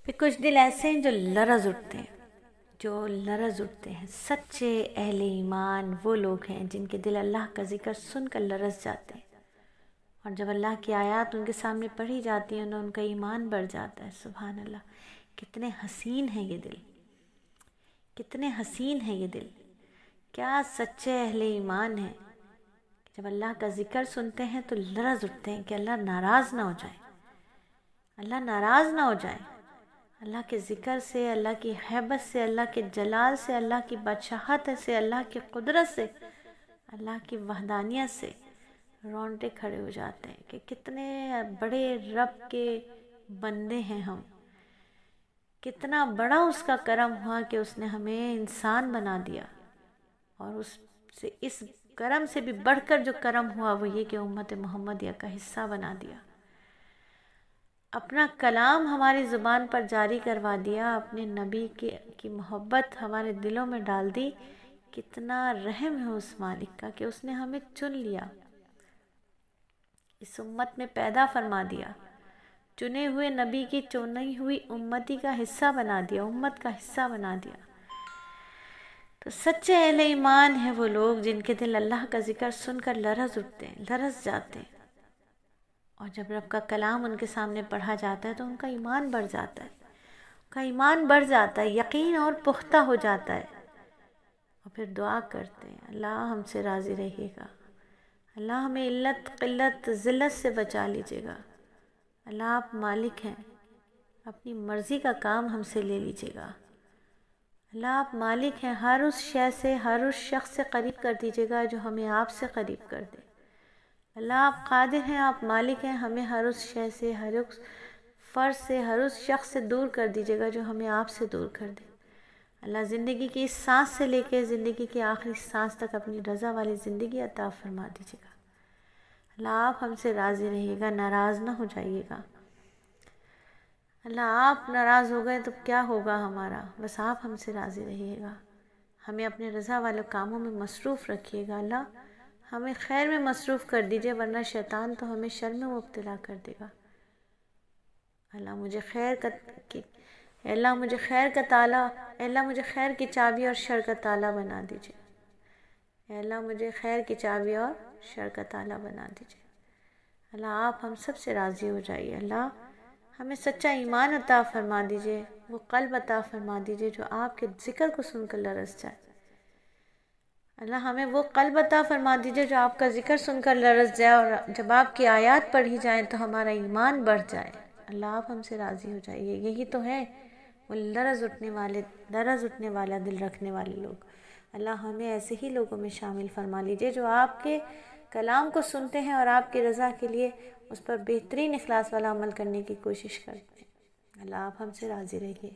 پھر کچھ دل ایسے ہیں جو لرز اٹھتے ہیں، سچے اہل ایمان وہ لوگ ہیں جن کے دل اللہ کا ذکر سن کر لرز جاتے ہیں، اور جب اللہ کی آیات ان کے سامنے پڑھی جاتی ہیں ان کا ایمان بڑھ جاتا ہے۔ سبحان اللہ، کتنے حسین ہیں یہ دل، کتنے حسین ہیں یہ دل، کیا سچے اہل ایمان ہیں۔ جب اللہ کا ذکر سنتے ہیں تو لرز اٹھتے ہیں کہ اللہ ناراض نہ ہو جائے، اللہ ناراض نہ ہو جائے۔ اللہ کے ذکر سے، اللہ کی ہیبت سے، اللہ کے جلال سے، اللہ کی بادشاہت سے، اللہ کی قدرت سے، اللہ کی وحدانیت سے رونگٹے کھڑے ہو جاتے ہیں کہ کتنے بڑے رب کے بندے ہیں ہم، کتنا بڑا اس کا کرم ہوا کہ اس نے ہمیں انسان بنا دیا، اور اس کرم سے بھی بڑھ کر جو کرم ہوا وہ یہ کہ امت محمدیہ کا حصہ بنا دیا، اپنا کلام ہماری زبان پر جاری کروا دیا، اپنے نبی کی محبت ہمارے دلوں میں ڈال دی۔ کتنا رحم ہے اس مالک کا کہ اس نے ہمیں چن لیا، اس امت میں پیدا فرما دیا، چنے ہوئے نبی کی چنی ہوئی امتی کا حصہ بنا دیا، امت کا حصہ بنا دیا۔ تو سچے اہل ایمان ہیں وہ لوگ جن کے دل اللہ کا ذکر سن کر لرز اٹھتے ہیں، لرز جاتے ہیں، اور جب رب کا کلام ان کے سامنے پڑھا جاتا ہے تو ان کا ایمان بڑھ جاتا ہے، ان کا ایمان بڑھ جاتا ہے، یقین اور پختہ ہو جاتا ہے، اور پھر دعا کرتے ہیں اللہ ہم سے راضی رہیے گا، اللہ ہمیں علت قلت ذلت سے بچا لیجیے گا، اللہ آپ مالک ہیں، اپنی مرضی کا کام ہم سے لے لیجیے گا، اللہ آپ مالک ہیں، ہر اس شے سے، ہر اس شخص سے قریب کر دیجیے گا جو ہمیں آپ سے قریب کر دے، اللہ آپ قادر ہیں، آپ مالک ہیں، ہمیں ہر اس شے سے، ہر اس فرد سے، ہر اس شخص سے دور کر دیجیے گا جو ہمیں آپ سے دور کر دے، اللہ زندگی کی اس سانس سے لے کے زندگی کی آخری سانس تک اپنی رضا والی زندگی عطا فرما دیجیے گا، اللہ آپ ہم سے راضی رہیے گا، ناراض نہ ہو جائیے گا، اللہ آپ ناراض ہو گئے تو کیا ہوگا ہمارا، بس آپ ہم سے راضی رہیے گا، ہمیں اپنے رضا والے کاموں میں مصروف رکھیے گا، اللہ ہمیں خیر میں مصروف کر دیجئے، ورنہ شیطان تو ہمیں شر میں مبتلا کر دے گا۔ اللہ مجھے خیر کی چابی اور شر کا تالا بنا دیجئے، اللہ مجھے خیر کی چابی اور شر کا تالا بنا دیجئے، اللہ آپ ہم سب سے راضی ہو جائیے، اللہ ہمیں سچا ایمان عطا فرما دیجئے، وہ قلب عطا فرما دیجئے جو آپ کے ذکر کو سن کر لرز جائے، اللہ ہمیں وہ قلب عطا فرما دیجئے جو آپ کا ذکر سن کر لرز جائے، اور جب آپ کی آیات پڑھی جائیں تو ہمارا ایمان بڑھ جائے، اللہ آپ ہم سے راضی ہو جائیے، یہی تو ہے وہ لرز اٹھنے والا دل رکھنے والے لوگ، اللہ ہمیں ایسے ہی لوگوں میں شامل فرما لیجئے جو آپ کے کلام کو سنتے ہیں اور آپ کی رضا کے لیے اس پر بہترین اخلاص والا عمل کرنے کی کوشش کرتے ہیں، اللہ آپ ہم سے راضی رہیے۔